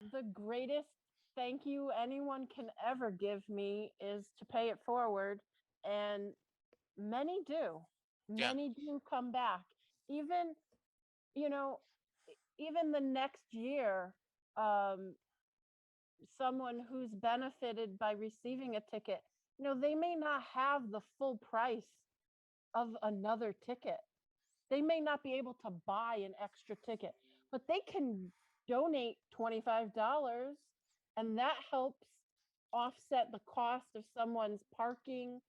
The greatest thank you anyone can ever give me is to pay it forward. And many do. Yeah. Many do come back. Even, you know, even the next year, um, someone who's benefited by receiving a ticket, they may not have the full price of another ticket. They may not be able to buy an extra ticket, but they can donate $25 and that helps offset the cost of someone's parking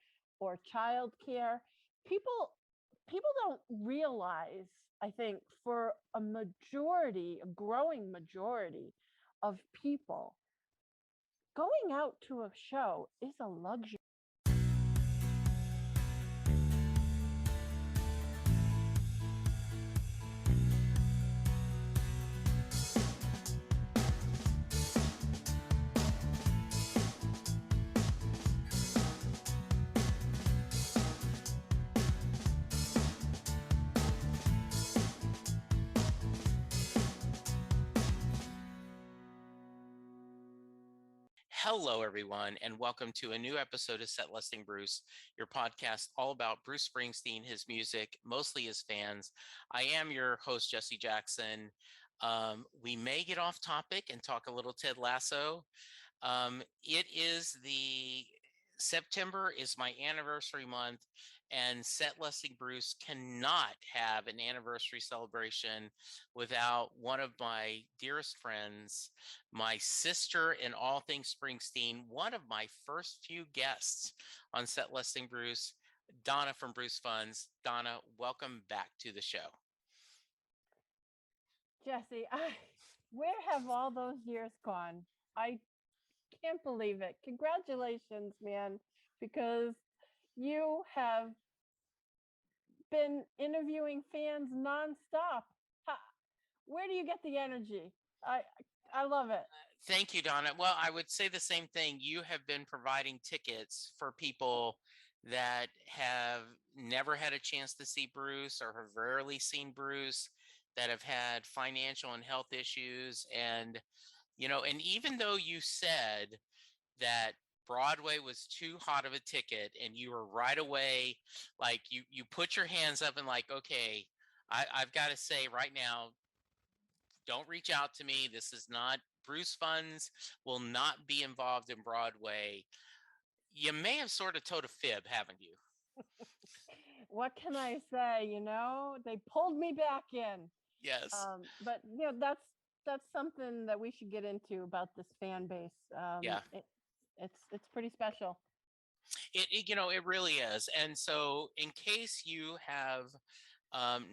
or childcare. People people don't realize, I think, for a growing majority of people, going out to a show is a luxury. Hello, everyone, and welcome to a new episode of Set Listing Bruce, your podcast all about Bruce Springsteen, his music, mostly his fans. I am your host, Jesse Jackson. We may get off topic and talk a little Ted Lasso. It is the September is my anniversary month, and Set Lusting Bruce cannot have an anniversary celebration without one of my dearest friends, my sister in all things Springsteen, one of my first few guests on Set Lusting Bruce, Donna from Bruce Funds. Donna, welcome back to the show. Jesse, where have all those years gone? I can't believe it. Congratulations, man, because you have been interviewing fans nonstop. Where do you get the energy? I I love it. Thank you, Donna. Well, I would say the same thing. You have been providing tickets for people that have never had a chance to see Bruce or have rarely seen Bruce, that have had financial and health issues. And even though you said that Broadway was too hot of a ticket and you were right away, like you put your hands up and like, okay, I've got to say right now, don't reach out to me. This is not Bruce Funds will not be involved in Broadway. You may have sort of told a fib, haven't you? What can I say? They pulled me back in. Yes. But that's something that we should get into about this fan base. Yeah. It's pretty special. It really is. And so, in case you have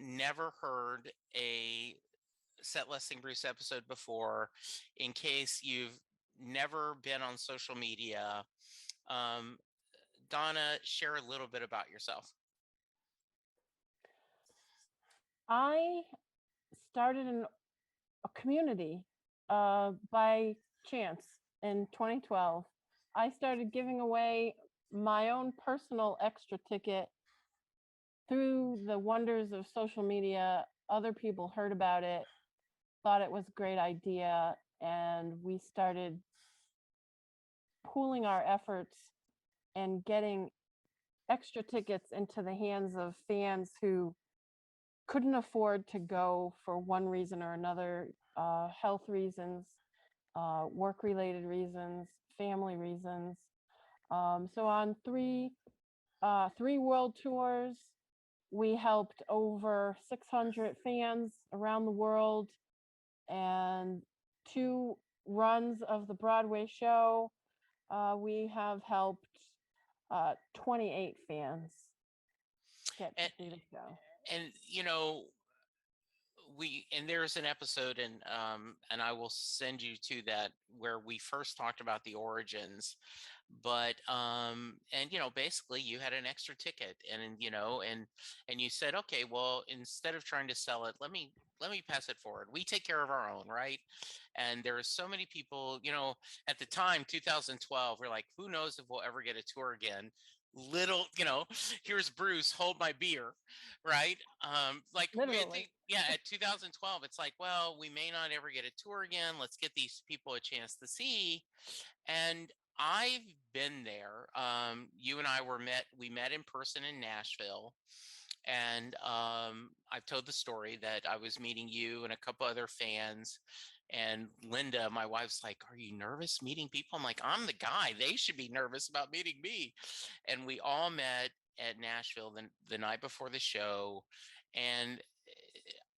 never heard a Set Listing Bruce episode before, in case you've never been on social media, um, Donna, share a little bit about yourself. I started in a community by chance in 2012. I started giving away my own personal extra ticket through the wonders of social media. Other people heard about it, thought it was a great idea, and we started pooling our efforts and getting extra tickets into the hands of fans who couldn't afford to go for one reason or another, health reasons, work related reasons, family reasons. So on three world tours, we helped over 600 fans around the world, and two runs of the Broadway show, we have helped 28 fans get to And see the show. and there's an episode, and I will send you to that, where we first talked about the origins. But and basically you had an extra ticket, and you said, okay, well, instead of trying to sell it, let me pass it forward. We take care of our own, right? And there are so many people, at the time, 2012, we're like, who knows if we'll ever get a tour again. little, here's Bruce, hold my beer, right? Like Literally. yeah, at 2012, it's like, well, we may not ever get a tour again. Let's get these people a chance to see. And I've been there. You and I we met in person in Nashville. And I've told the story that I was meeting you and a couple other fans. And Linda, my wife's like, "Are you nervous meeting people?" I'm like, "I'm the guy. They should be nervous about meeting me." And we all met at Nashville the night before the show. And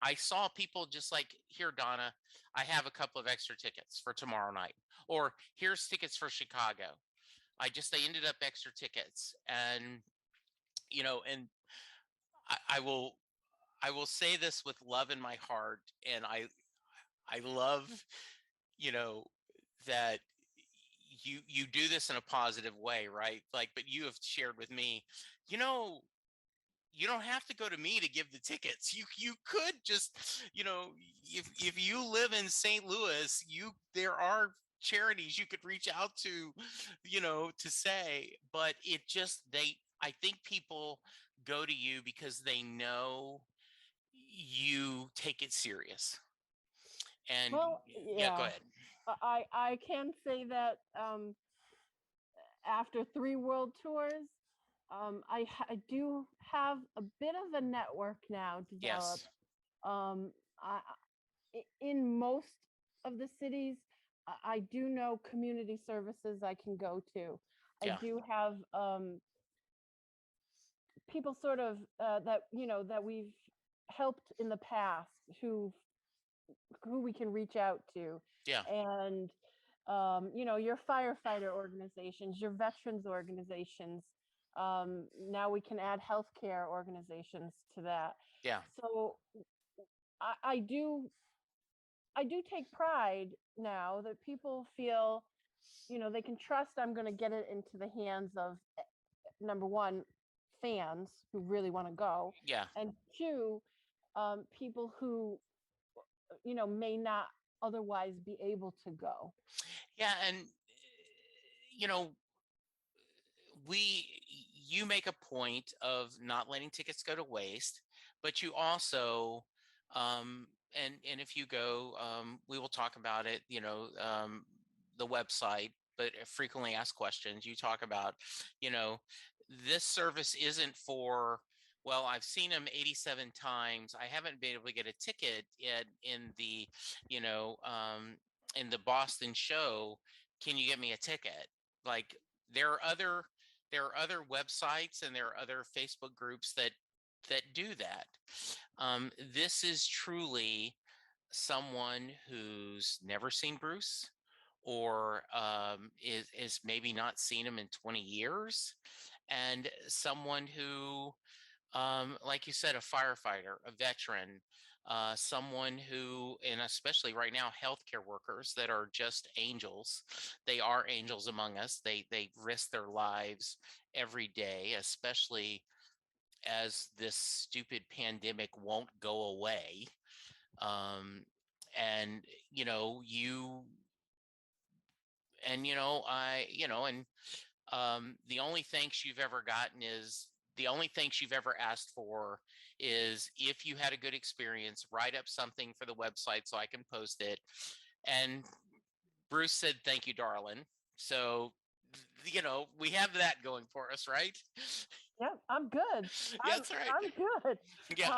I saw people just like, "Here, Donna, I have a couple of extra tickets for tomorrow night." Or, "Here's tickets for Chicago." They ended up extra tickets. And, and I I will say this with love in my heart, and I love, you know, that you do this in a positive way, right? Like, but you have shared with me, you know, you don't have to go to me to give the tickets. You could just, if you live in St. Louis, there are charities you could reach out to, to say, but it just I think people go to you because they know you take it serious. And Well, yeah, go yeah, ahead. I can say that after 3 world tours, I do have a bit of a network now developed. Yes. Um, in most of the cities, I do know community services I can go to. I Yeah. do have people sort of that that we've helped in the past who we can reach out to, Yeah. and your firefighter organizations, your veterans organizations. Now we can add healthcare organizations to that. Yeah. So I do take pride now that people feel they can trust I'm going to get it into the hands of number one, fans who really want to go, Yeah. and two, people who may not otherwise be able to go. Yeah. And, you know, we you make a point of not letting tickets go to waste, but you also and if you go, we will talk about it, the website, but frequently asked questions, you talk about, you know this service isn't for, well, I've seen him 87 times, I haven't been able to get a ticket you know in the Boston show, can you get me a ticket? Like, there are other websites and there are other Facebook groups that do that. This is truly someone who's never seen Bruce, or is maybe not seen him in 20 years, and someone who, like you said, a firefighter, a veteran, someone who, and especially right now, healthcare workers that are just angels. They are angels among us. They risk their lives every day, especially as this stupid pandemic won't go away. Um, and you and I and the only thanks you've ever gotten is the only thanks you've ever asked for is, if you had a good experience, write up something for the website so I can post it. And Bruce said, "Thank you, darling." So, we have that going for us, right? Yeah, I'm good. Yeah, I'm that's right. I'm good. Yeah.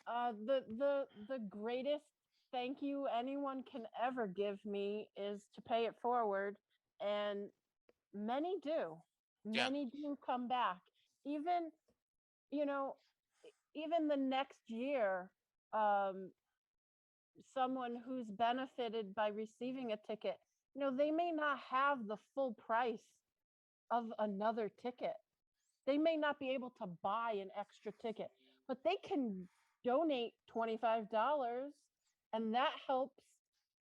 Um, the greatest thank you anyone can ever give me is to pay it forward, and many do. Yeah. Many do come back. Even you know, even the next year, um, someone who's benefited by receiving a ticket, they may not have the full price of another ticket. They may not be able to buy an extra ticket, but they can donate $25, and that helps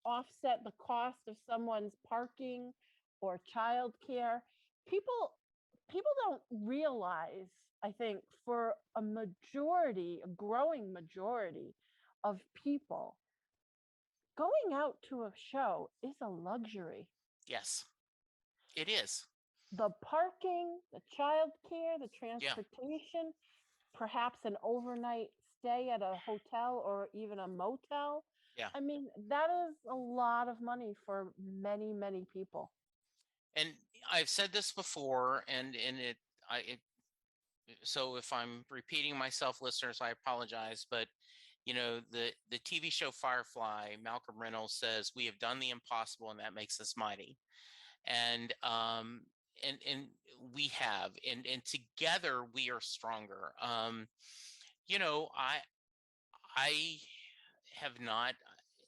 offset the cost of someone's parking or childcare. People people don't realize, I think, for a growing majority of people, going out to a show is a luxury. Yes, it is. the parking, the childcare, the Yeah. transportation, perhaps an overnight stay at a hotel or even a motel. Yeah. I mean, that is a lot of money for many, many people. And I've said this before, and so if I'm repeating myself, listeners, I apologize. But the TV show Firefly, Malcolm Reynolds says, "We have done the impossible, and that makes us mighty." And we have, and together we are stronger. You know, I have not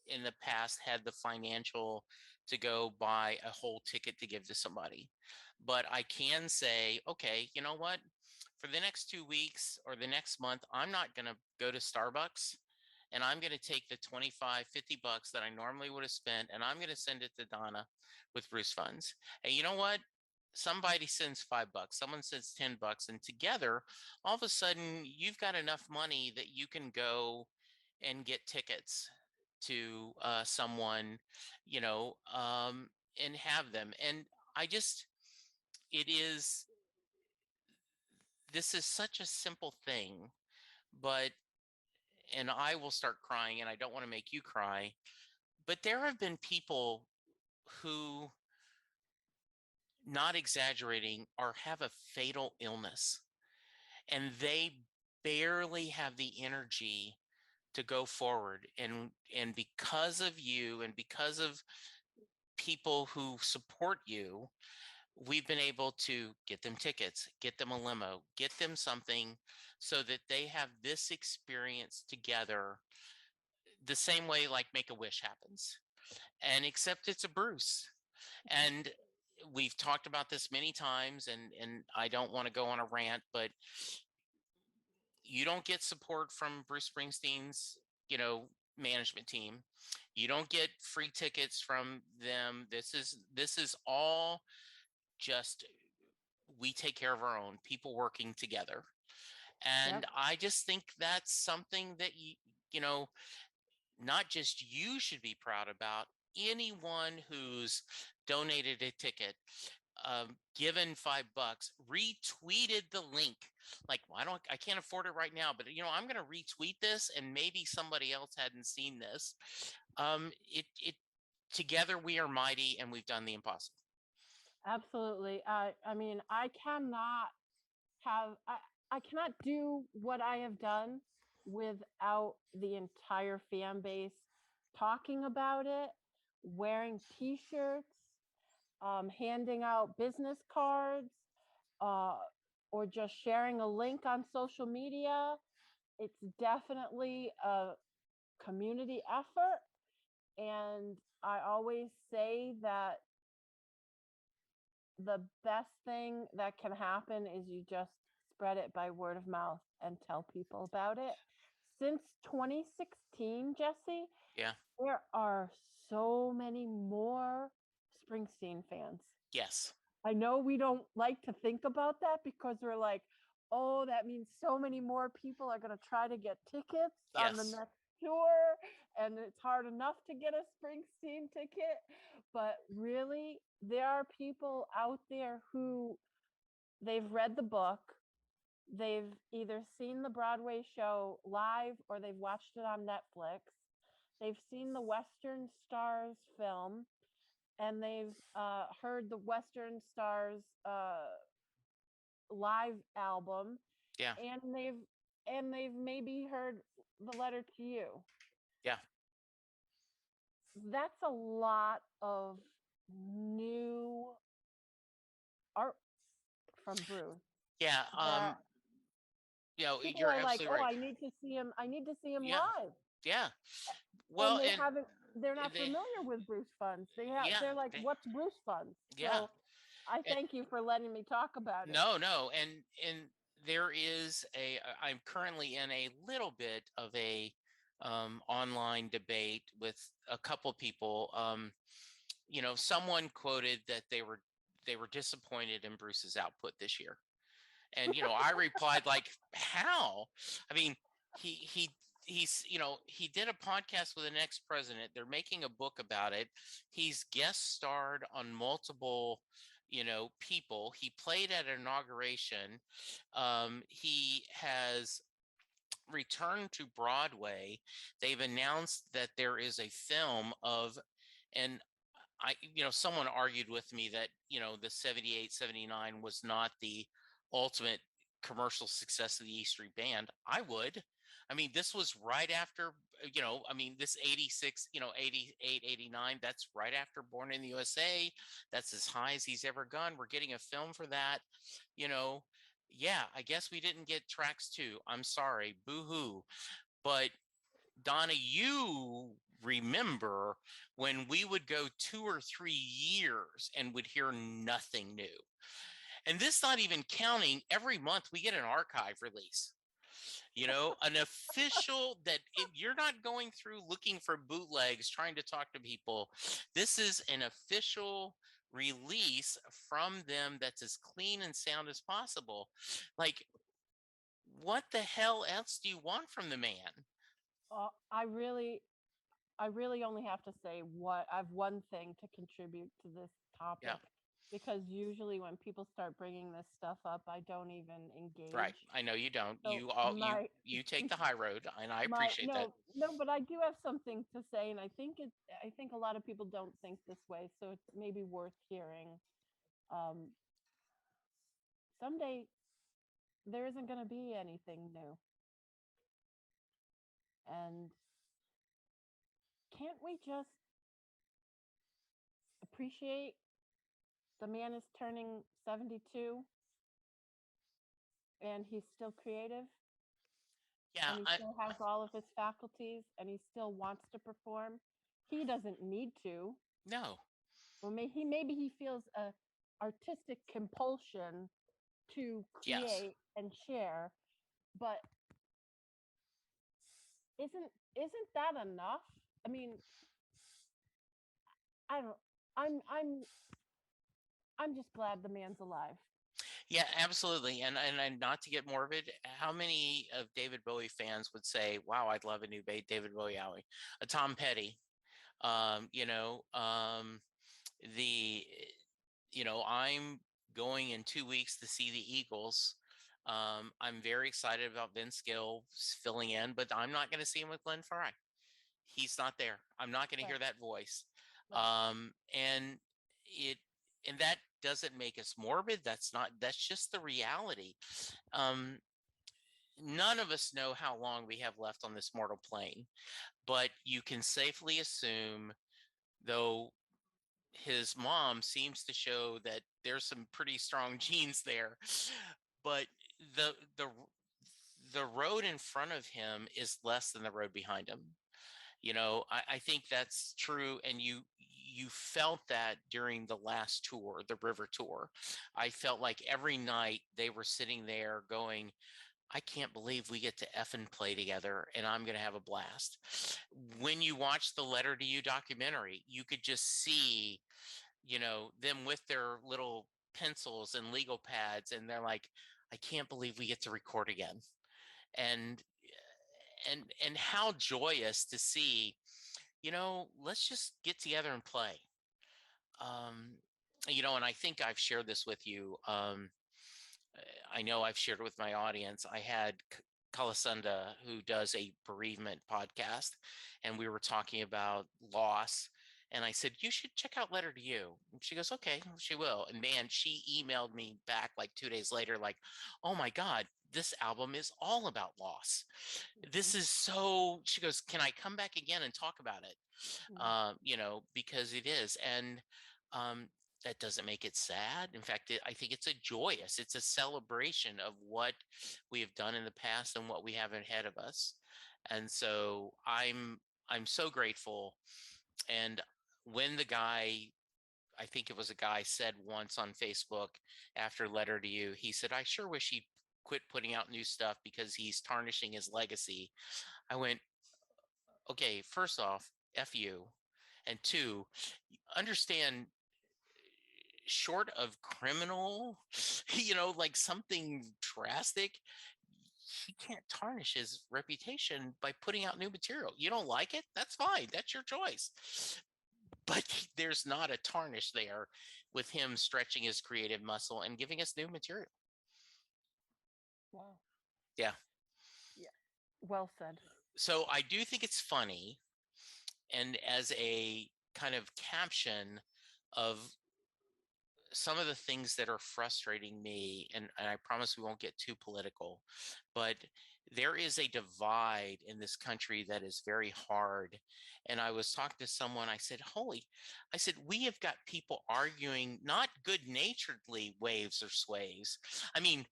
in the past had the financial to go buy a whole ticket to give to somebody. But I can say, okay, you know what? For the next 2 weeks or the next month, I'm not going to go to Starbucks, and I'm going to take the 25, $50 that I normally would have spent, and I'm going to send it to Donna with Bruce Funds. And you know what? Somebody sends $5, someone sends $10, and together, all of a sudden, you've got enough money that you can go and get tickets to someone, and have them. And I just, it is, this is such a simple thing, but, and I will start crying, and I don't want to make you cry, but there have been people who, not exaggerating, or have a fatal illness, and they barely have the energy to go forward. And because of you, and because of people who support you, we've been able to get them tickets, get them a limo, get them something, so that they have this experience together, the same way like Make a Wish happens. And except it's a Bruce. And we've talked about this many times, and I don't want to go on a rant, but you don't get support from Bruce Springsteen's, management team. You don't get free tickets from them. This is all just, we take care of our own people working together. Yep. And I just think that's something that you know not just you should be proud about. Anyone who's donated a ticket, given $5, retweeted the link. Like, well, I can't afford it right now, but I'm going to retweet this, and maybe somebody else hadn't seen this. It together we are mighty, and we've done the impossible. Absolutely. I mean, have I cannot do what I have done without the entire fan base talking about it, wearing T-shirts, handing out business cards, uh, or just sharing a link on social media. It's definitely a community effort, and I always say that the best thing that can happen is you just spread it by word of mouth and tell people about it. Since 2016, Jesse, Yeah. there are so many more Springsteen fans. Yes. I know we don't like to think about that because we're like, oh, that means so many more people are going to try to get tickets on the Yes. next tour. And it's hard enough to get a Springsteen ticket. But really, there are people out there who they've read the book, they've either seen the Broadway show live or they've watched it on Netflix, they've seen the Western Stars film, and they've heard the Western Stars live album, Yeah. and they've maybe heard the Letter to You. Yeah. That's a lot of new art from Bruce. Yeah. That people You're are like, absolutely oh, right. I need to see him. I need to see him Yeah. live. Yeah. And Well, they and haven't. They're not they, familiar with Bruce Funds. They have. yeah, They're like, they, what's Bruce Funds? yeah. So I And thank you for letting me talk about it. no, and there is I'm currently in a little bit of a online debate with a couple people. Someone quoted that they were disappointed in Bruce's output this year. And I replied, like, how? I mean, he did a podcast with the next president. They're making a book about it. He's guest starred on multiple people. He played at an inauguration. He has returned to Broadway. They've announced that there is a film of, and someone argued with me that, the 78, 79 was not the ultimate commercial success of the E Street Band. I would. I mean, this was right after, this 86, 88, 89, that's right after Born in the USA. That's as high as he's ever gone. We're getting a film for that, you know. Yeah, I guess we didn't get tracks two. I'm sorry. Boo hoo. But Donna, you remember when we would go 2 or 3 years and would hear nothing new. And this not even counting every month we get an archive release. An official that you're not going through looking for bootlegs trying to talk to people. This is an official release from them that's as clean and sound as possible. Like, what the hell else do you want from the man? I really only have to say I have one thing to contribute to this topic. Yeah. Because usually when people start bringing this stuff up, I don't even engage. Right. I know you don't. So you take the high road, and I appreciate that. No, but I do have something to say, and I think a lot of people don't think this way, so it may be worth hearing. Someday there isn't going to be anything new. And can't we just appreciate the man is turning 72 and he's still creative? Yeah, and he still has all of his faculties, and he still wants to perform. He doesn't need to. No. Well, maybe he feels a artistic compulsion to create and share, but isn't that enough? I mean, I'm just glad the man's alive. Yeah, absolutely. And not to get morbid, how many of David Bowie fans would say, "Wow, I'd love a new David Bowie album"? A Tom Petty, I'm going in 2 weeks to see the Eagles. I'm very excited about Vince Gill filling in, but I'm not going to see him with Glenn Frey. He's not there. I'm not going to hear that voice. And that doesn't make us morbid. That's just the reality. None of us know how long we have left on this mortal plane, but you can safely assume, though his mom seems to show that there's some pretty strong genes there, but the road in front of him is less than the road behind him. I think that's true. And you felt that during the last tour, the River Tour. I felt like every night they were sitting there going, I can't believe we get to effing play together, and I'm going to have a blast. When you watch the Letter to You documentary, you could just see, them with their little pencils and legal pads, and they're like, I can't believe we get to record again. And how joyous to see, let's just get together and play. And I think I've shared this with you. I know I've shared it with my audience. I had Kalasunda, who does a bereavement podcast, and we were talking about loss. And I said, you should check out Letter to You. And she goes, okay, she will. And man, she emailed me back like 2 days later, like, oh my God, this album is all about loss. This is so, she goes, can I come back again and talk about it? Because it is. And that doesn't make it sad. In fact, I think it's a celebration of what we have done in the past and what we have ahead of us. And so I'm so grateful. And when the guy, I think it was a guy, said once on Facebook after Letter to You, he said, I sure wish he'd quit putting out new stuff because he's tarnishing his legacy. I went, okay, first off, F you. And two, understand, short of criminal, like something drastic, he can't tarnish his reputation by putting out new material. You don't like it? That's fine. That's your choice. But there's not a tarnish there with him stretching his creative muscle and giving us new material. Wow. Yeah. Yeah. Well said. So I do think it's funny, and as a kind of caption of some of the things that are frustrating me, and I promise we won't get too political, but there is a divide in this country that is very hard. And I was talking to someone, I said, we have got people arguing, not good naturedly waves or sways. I mean,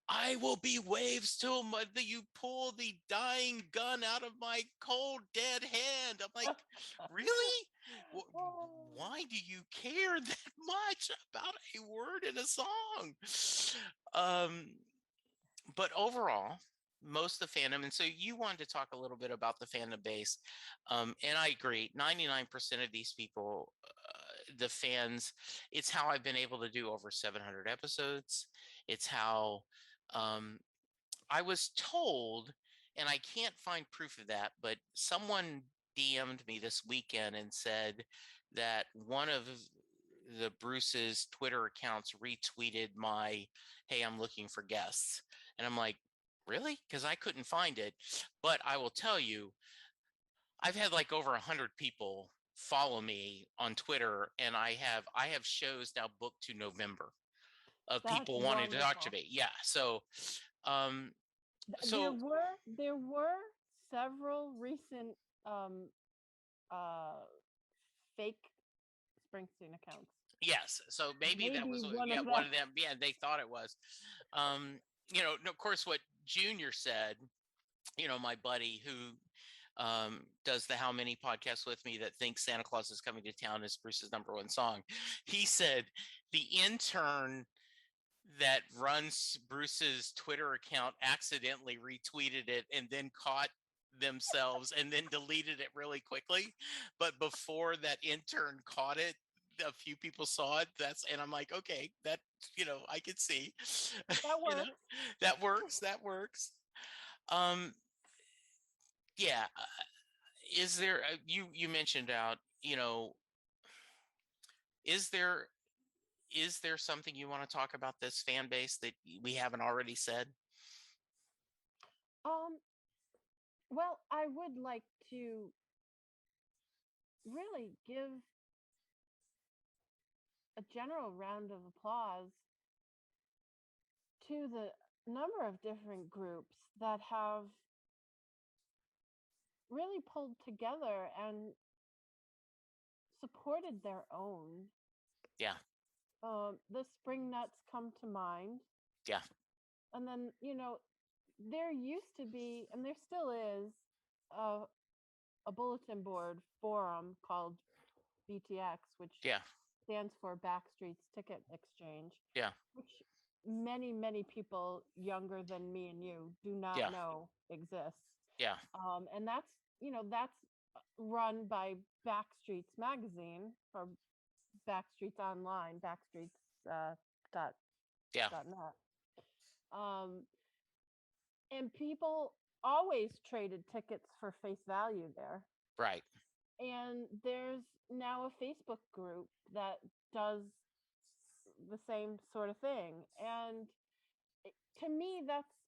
I will be waves till you pull the dying gun out of my cold, dead hand. I'm like, really? Why do you care that much about a word in a song? But overall, most of the fandom, and so you wanted to talk a little bit about the fandom base, and I agree. 99% of these people, the fans, it's how I've been able to do over 700 episodes. It's how I was told, and I can't find proof of that, but someone DM'd me this weekend and said that one of the Bruce's Twitter accounts retweeted my, "Hey, I'm looking for guests." And I'm like, really? Because I couldn't find it. But I will tell you, I've had like over 100 people follow me on Twitter, and I have shows now booked to November of That's people wanting to talk to wonderful. me. Yeah. So um There so were several recent um uh fake Springsteen accounts. yes, so maybe that Maybe was one yeah, of one them. of them. Yeah, they thought it was. Of course, what Junior said, my buddy who does the How Many podcast with me, that thinks Santa Claus is Coming to Town is Bruce's number one song. He said the intern that runs Bruce's Twitter account accidentally retweeted it and then caught themselves and then deleted it really quickly. But before that intern caught it, a few people saw it. And I'm like, okay, that, I could see, That you know, works. that works. That works. Um, yeah. Is there, you mentioned out, is there, is there something you want to talk about this fan base that we haven't already said? Um, well, I would like to really give a general round of applause to the number of different groups that have really pulled together and supported their own. Yeah. The Spring Nuts come to mind. Yeah. And then, there used to be, and there still is, a, a bulletin board forum called BTX, which Yeah. stands for Backstreet's Ticket Exchange, Yeah. which many, many people younger than me and you do not Yeah. know exists. Yeah. And that's run by Backstreet's magazine, or Backstreet's online, Backstreet's dot Yeah. dot net. Um, and people always traded tickets for face value there. Right. And there's now a Facebook group that does the same sort of thing. And to me,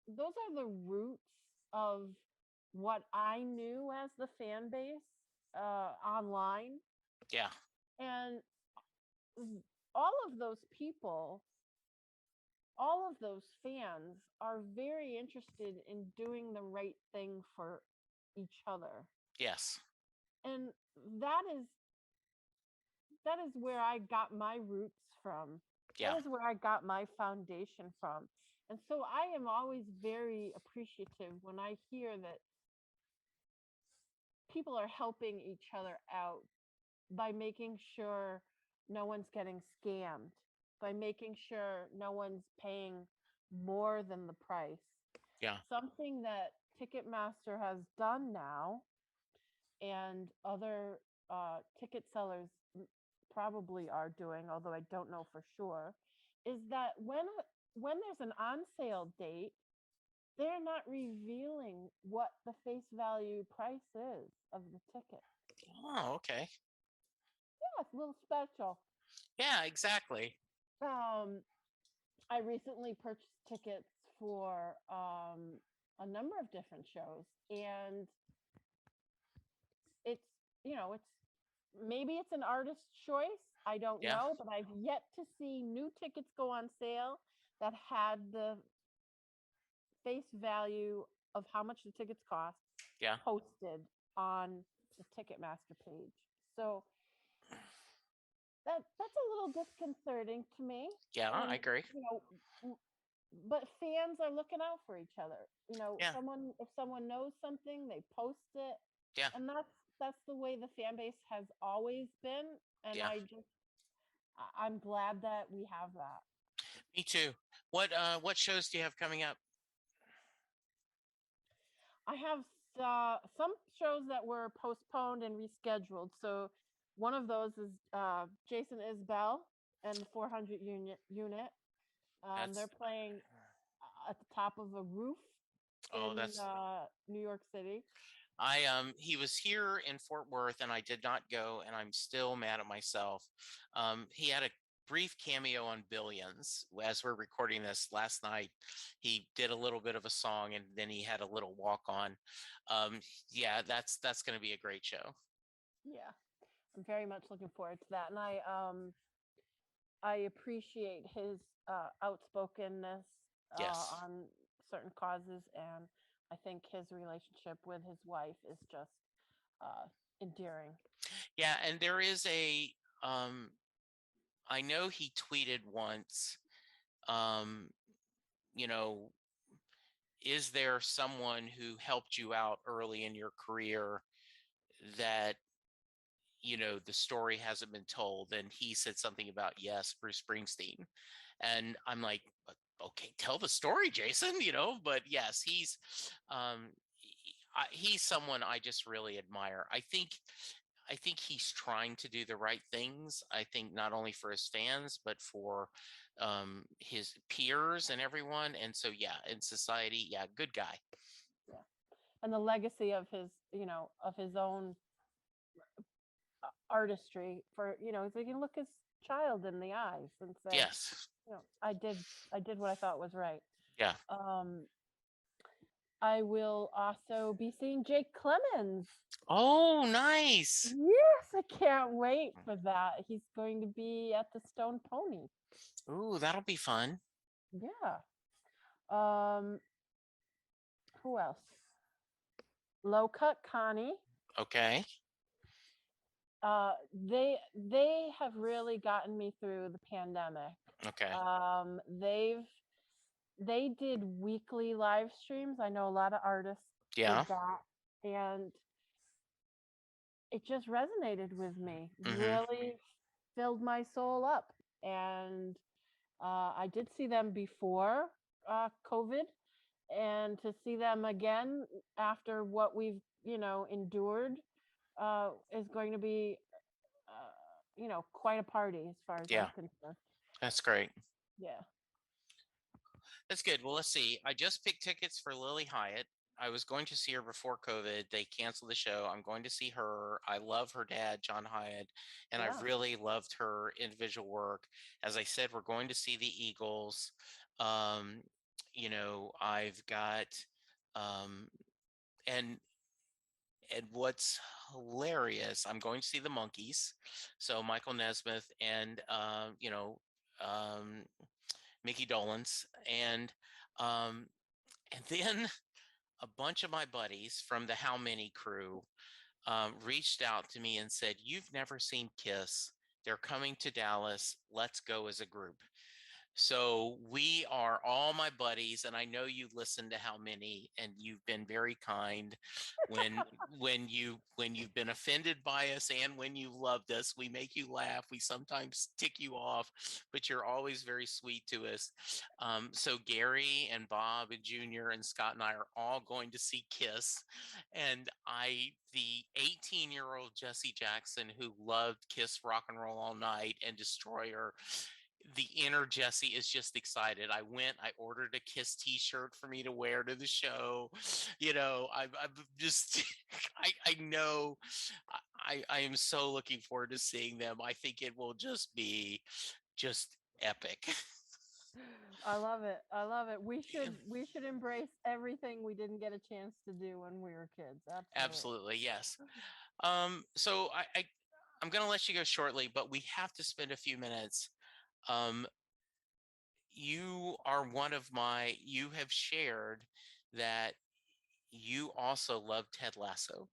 those are the roots of what I knew as the fan base online. Yeah. And all of those people, all of those fans are very interested in doing the right thing for each other. Yes. And that is that is where I got my roots from. Yeah. That is where I got my foundation from. And so I am always very appreciative when I hear that people are helping each other out by making sure no one's getting scammed, by making sure no one's paying more than the price. Yeah. Something that Ticketmaster has done now, and other ticket sellers probably are doing, although I don't know for sure, is that when there's an on sale date, they're not revealing what the face value price is of the ticket. Oh, okay. Yeah, it's a little special. Yeah, exactly. Um, I recently purchased tickets for a number of different shows, and it's it's maybe it's an artist's choice. I don't Yeah, know, but I've yet to see new tickets go on sale that had the face value of how much the tickets cost yeah, posted on the Ticketmaster page. So that's a little disconcerting to me. yeah, I And agree. you know, but fans are looking out for each other. Yeah, Someone if someone knows something, they post it, yeah, and that's the way the fan base has always been. And yeah. I'm glad that we have that. Me too. What shows do you have coming up? I have some shows that were postponed and rescheduled. So one of those is Jason Isbell and the 400 unit. They're That's playing at the top of a roof oh, in that's New York City. he was here in Fort Worth and I did not go and I'm still mad at myself. He had a brief cameo on Billions as we're recording this last night. He did a little bit of a song and then he had a little walk on. Um, yeah, that's going to be a great show. Yeah, I'm very much looking forward to that, and I appreciate his outspokenness Yes. on certain causes, and I think his relationship with his wife is just uh, endearing. Yeah, and there is a um I know he tweeted once um you know is there someone who helped you out early in your career that the story hasn't been told, and he said something about, yes, Bruce Springsteen. And I'm like, okay, tell the story, Jason, but yes, um he's someone I just really admire. I think he's trying to do the right things. I think not only for his fans, but for his peers and everyone. And so, yeah, in society, yeah, good guy. Yeah, and the legacy of his own artistry for so you can look his child in the eyes and say, Yes. I did what I thought was right. Yeah. Um, I will also be seeing Jake Clemens. Oh, nice. Yes, I can't wait for that. He's going to be at the Stone Pony. Ooh, that'll be fun. Yeah. Um, who else? Low Cut Connie. Okay. They have really gotten me through the pandemic. Okay. They did weekly live streams. I know a lot of artists did Yeah. that, and it just resonated with me. Mm-hmm. Really filled my soul up. And I did see them before COVID, and to see them again after what we've endured is going to be quite a party as far as I'm Yeah, concerned. that's great. Yeah. That's good. Well, let's see. I just picked tickets for Lily Hyatt. I was going to see her before COVID. They canceled the show. I'm going to see her. I love her dad, John Hyatt, and I've Yeah. really loved her individual work. As I said, we're going to see the Eagles. Um, I've got um and what's hilarious, I'm going to see the Monkees. So Michael Nesmith and um Mickey Dolenz, um, and then a bunch of my buddies from the How Many crew reached out to me and said, "You've never seen Kiss. They're coming to Dallas. Let's go as a group." So we are all my buddies, and I know you listen to How Many, and you've been very kind when when you've been offended by us and when you loved us. We make you laugh. We sometimes tick you off, but you're always very sweet to us. So Gary and Bob and Junior and Scott and I are all going to see Kiss, and the 18-year-old Jesse Jackson, who loved Kiss Rock and Roll All Night and Destroyer, the inner Jesse is just excited. I ordered a Kiss t-shirt for me to wear to the show. I'm just, I know, I am so looking forward to seeing them. I think it will just be just epic. I love it. I love it. We should embrace everything we didn't get a chance to do when we were kids. Absolutely. Absolutely, yes. So I'm going to let you go shortly, but we have to spend a few minutes. Um, you are you have shared that you also love Ted Lasso.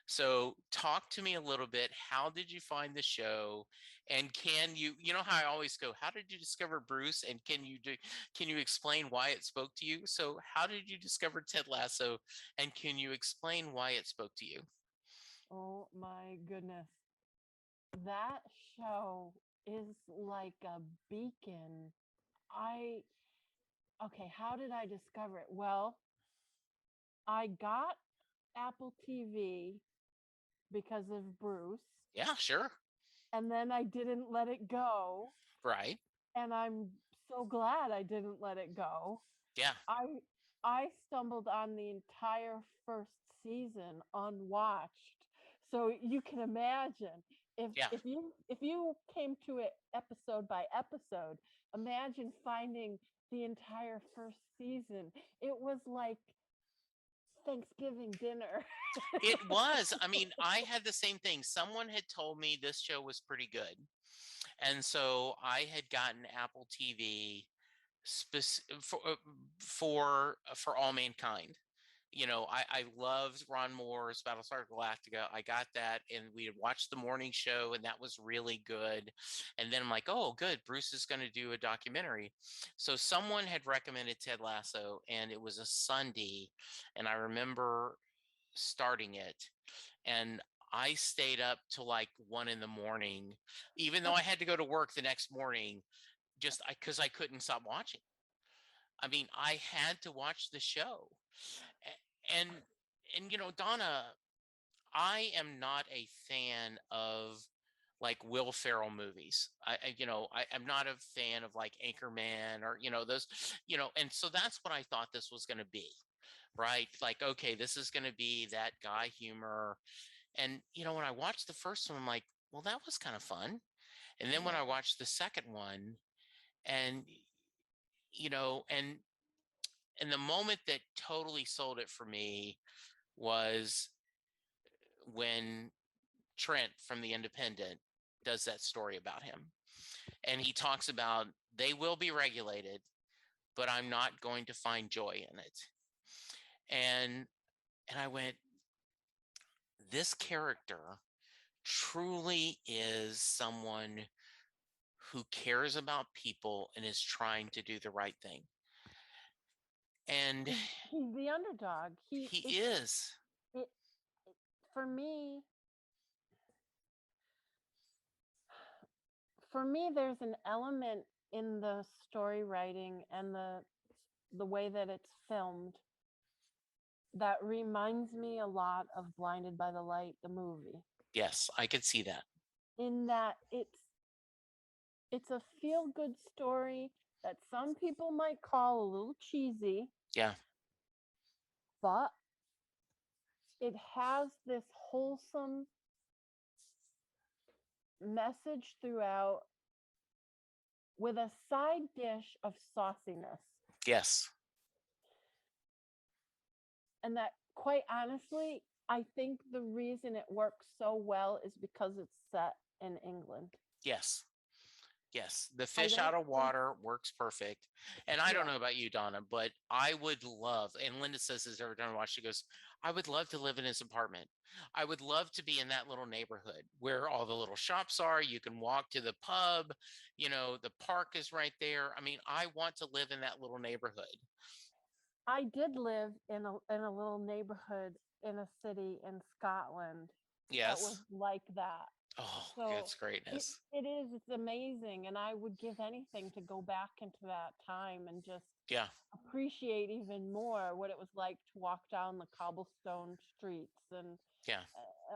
So talk to me a little bit. How did you find the show? And you know how I always go, how did you discover Bruce? And can you explain why it spoke to you? So how did you discover Ted Lasso? And can you explain why it spoke to you? Oh my goodness. That show is like a beacon. I Okay, how did I discover it? Well, I got Apple TV because of Bruce, Yeah, sure. and then I didn't let it go, Right. and I'm so glad I didn't let it go. Yeah. I I stumbled on the entire first season unwatched. So you can imagine Yeah. if you came to it episode by episode, imagine finding the entire first season. It was like Thanksgiving dinner. It was. I mean, I had the same thing. Someone had told me this show was pretty good. And so I had gotten Apple TV for All Mankind. I loved Ron Moore's Battlestar Galactica. I got that, and we had watched the morning show, and that was really good. And then I'm like, oh, good, Bruce is going to do a documentary. So someone had recommended Ted Lasso, and it was a Sunday, and I remember starting it, and I stayed up till like 1 a.m, even though I had to go to work the next morning, just because I couldn't stop watching. I mean, I had to watch the show. And Donna, I am not a fan of like Will Ferrell movies. I'm not a fan of like Anchorman or those, and so that's what I thought this was going to be, right? Like, okay, this is going to be that guy humor. And when I watched the first one, I'm like, well, that was kind of fun. And then when I Yeah. watched the second one, and you know, and the moment that totally sold it for me was when Trent from The Independent does that story about him. And he talks about they will be regulated, but I'm not going to find joy in it. And I went, this character truly is someone who cares about people and is trying to do the right thing. And He's the underdog. he is. It, for me, there's an element in the story writing and the way that it's filmed that reminds me a lot of Blinded by the Light, the movie. Yes, I could see that. In that it's a feel good story that some people might call a little cheesy. Yeah. But it has this wholesome message throughout with a side dish of sauciness. Yes. And that, quite honestly, I think the reason it works so well is because it's set in England. Yes. Yes, the fish out of water works perfect. And I don't know about you, Donna, but I would love, and Linda says this every time I watch, she goes, I would love to live in his apartment. I would love to be in that little neighborhood where all the little shops are. You can walk to the pub, the park is right there. I mean, I want to live in that little neighborhood. I did live in a little neighborhood in a city in Scotland. Yes. That was like that. Oh, so that's greatness. It's amazing. And I would give anything to go back into that time and just appreciate even more what it was like to walk down the cobblestone streets and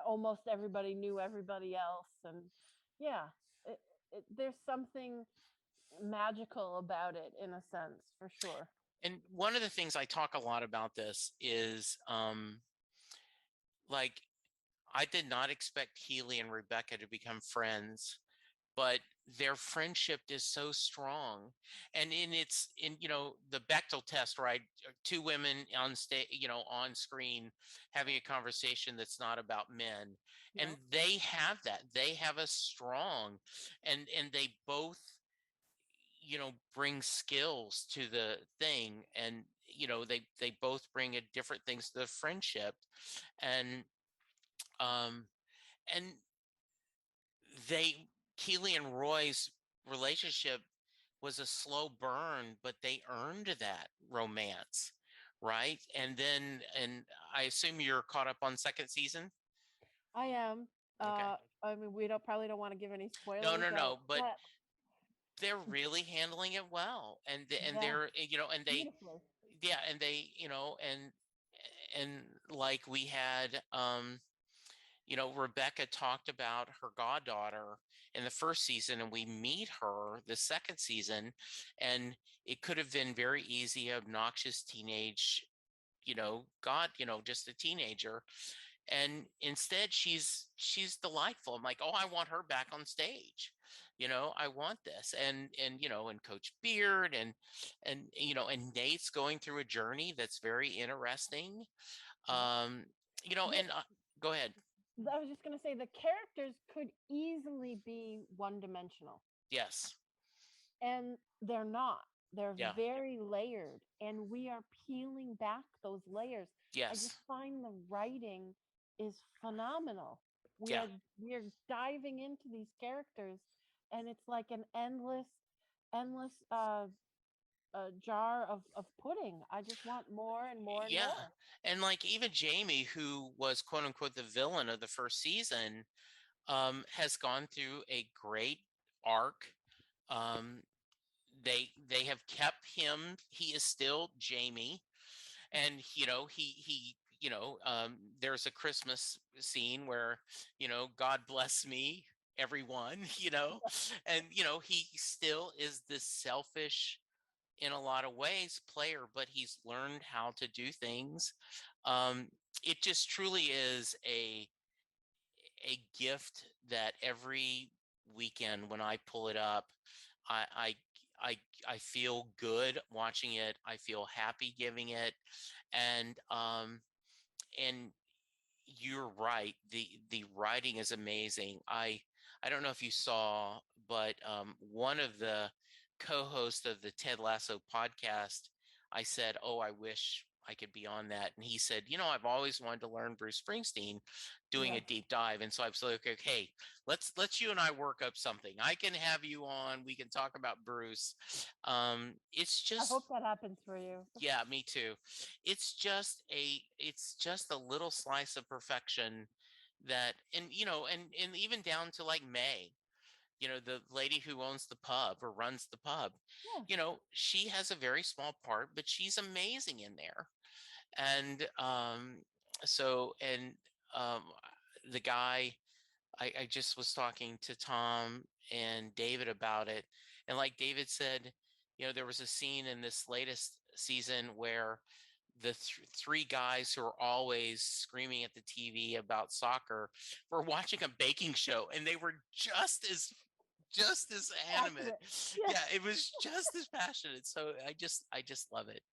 almost everybody knew everybody else. And there's something magical about it in a sense, for sure. And one of the things I talk a lot about this is like I did not expect Keely and Rebecca to become friends, but their friendship is so strong. And in the Bechtel test, right? Two women on stage, on screen having a conversation that's not about men. And Yep. they have that. They have a strong and they both bring skills to the thing, and they both bring a different things to the friendship. And um and they Keely and Roy's relationship was a slow burn, but they earned that romance, right? And I assume you're caught up on second season. I am. Okay. I mean, we don't want to give any No, spoilers no, out, no, but but they're really handling it well, and yeah, they're and they beautifully. yeah, and they and like we had Rebecca talked about her goddaughter in the first season, and we meet her the second season, and it could have been very easy, obnoxious teenage, just a teenager. And instead she's delightful. I'm like, oh, I want her back on stage. I want this. And Coach Beard and Nate's going through a journey that's very interesting. Yep. Um, The, and Go ahead. I was just going to say the characters could easily be one dimensional, Yes. and they're not. They're Yeah. very layered, and we are peeling back those layers. I just Yes. find the writing is phenomenal. We Yeah. are we are diving into these characters, and it's like an endless jar of pudding. I just want more and more and Yeah. more. And like even Jamie, who was quote unquote the villain of the first season, has gone through a great arc. Um, they have kept him. He is still Jamie, and there's a Christmas scene where God bless me, everyone, and he still is this selfish in a lot of ways player, but he's learned how to do things. um, it just truly is a gift that every weekend when I pull it up, I I I, I feel good watching it. I feel happy giving it, and and you're right. The writing is amazing. I don't know if you saw, but one of the co-hosts of the Ted Lasso podcast, I said, "Oh, I wish I could be on that." And he said, "I've always wanted to learn Bruce Springsteen, doing Yeah. a deep dive." And so I was like, "Okay, hey, let's you and I work up something. I can have you on. We can talk about Bruce." It's I just hope that happens for you. Yeah, me too. It's just a little slice of perfection that, and even down to like May, the lady who owns the pub or runs the pub, Yeah. she has a very small part, but she's amazing in there. And so and um the guy, I just was talking to Tom and David about it. And like David said, there was a scene in this latest season where the three guys who are always screaming at the TV about soccer were watching a baking show, and they were just as animate. Passionate. Yeah. Yeah, it was just as passionate. So I just love it.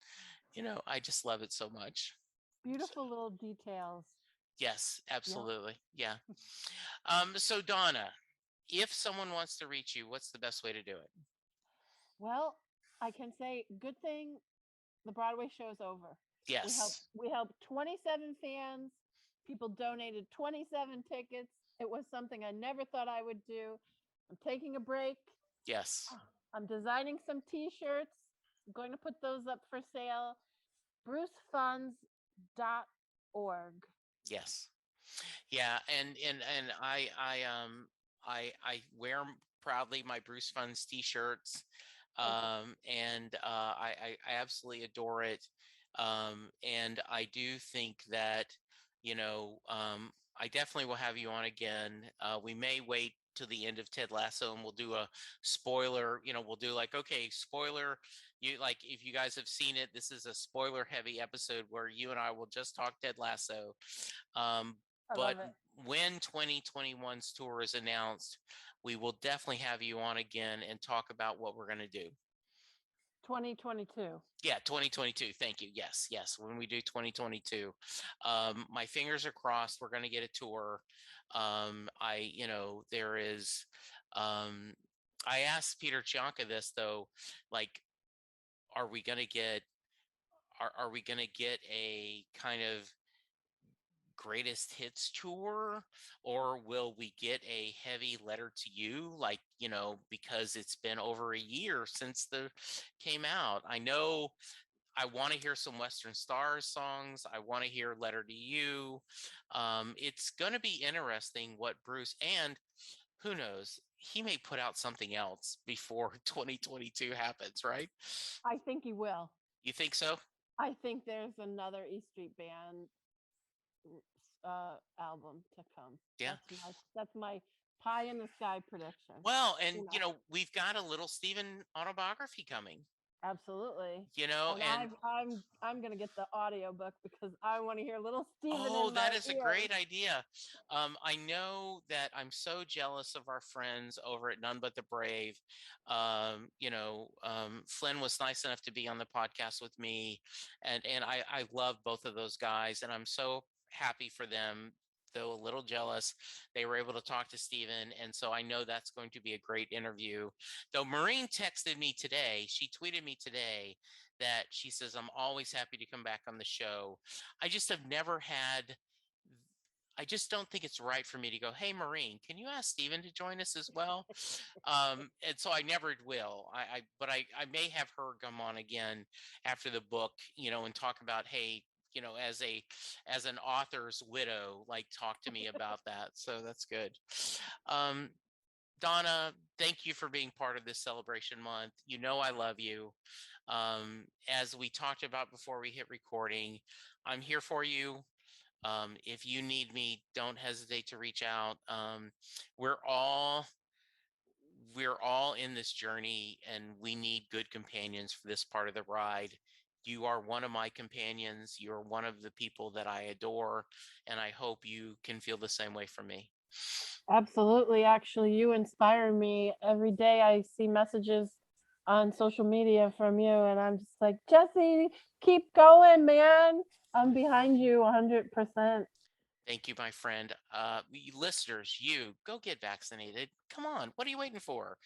I just love it so much. So, Beautiful little details. yes, Yeah. absolutely. Yeah. So Donna, if someone wants to reach you, what's the best way to do it? Well, I can say good thing the Broadway show's over. Yes. We helped 27 fans. People donated 27 tickets. It was something I never thought I would do. I'm taking a break. Yes. I'm designing some t-shirts. I'm going to put those up for sale. brucefunds.org. Yes. Yeah, and I wear proudly my Bruce Funds t-shirts. Thank you. And I absolutely adore it. And I do think that, I definitely will have you on again. We may wait to the end of Ted Lasso, and we'll do a spoiler. We'll do like, okay, spoiler. You like, if you guys have seen it, this is a spoiler heavy episode where you and I will just talk Ted Lasso. Um, I but love it. when 2021's tour is announced, we will definitely have you on again and talk about what we're going to do. 2022. Yeah, 2022. Thank you. Yes, yes. When we do 2022, my fingers are crossed. We're going to get a tour. There is. Um, I asked Peter Chianca this though, like, are we going to get? Are we going to get a kind of greatest hits tour, or will we get a heavy letter to you, like, because it's been over a year since the came out? I know I want to hear some Western Stars songs. I want to hear Letter to You. It's going to be interesting what Bruce, and who knows, he may put out something else before 2022 happens, right? I think he will. You think so? I think there's another E Street Band album to come. Yeah. That's my pie in the sky prediction. Well, and we've got a little Steven autobiography coming. Absolutely. And I'm gonna get the audiobook because I want to hear little Steven oh, in my that is a ears. great idea. I know that I'm so jealous of our friends over at None But the Brave. Flynn was nice enough to be on the podcast with me, and I love both of those guys, and I'm so happy for them. Though a little jealous, they were able to talk to Steven. And so I know that's going to be a great interview. Though Maureen texted me today, she tweeted me today that she says, I'm always happy to come back on the show. I just have never had, I just don't think it's right for me to go, hey, Maureen, can you ask Steven to join us as well? And so I never will. But I may have her come on again after the book, and talk about, hey, as an author's widow, like, talk to me about that. So that's good. Donna, thank you for being part of this celebration month. I love you. As we talked about before we hit recording, I'm here for you. If you need me, don't hesitate to reach out. We're all in this journey, and we need good companions for this part of the ride. You are one of my companions. You're one of the people that I adore, and I hope you can feel the same way for me. Absolutely. Actually, you inspire me. Every day I see messages on social media from you, and I'm just like, Jesse, keep going, man. I'm behind you 100%. Thank you, my friend. Listeners, you go get vaccinated. Come on. What are you waiting for?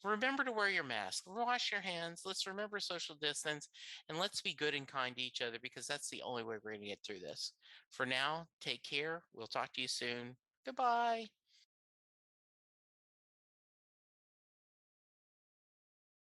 Remember to wear your mask. Wash your hands. Let's remember social distance, and let's be good and kind to each other, because that's the only way we're going to get through this. For now, take care. We'll talk to you soon. Goodbye.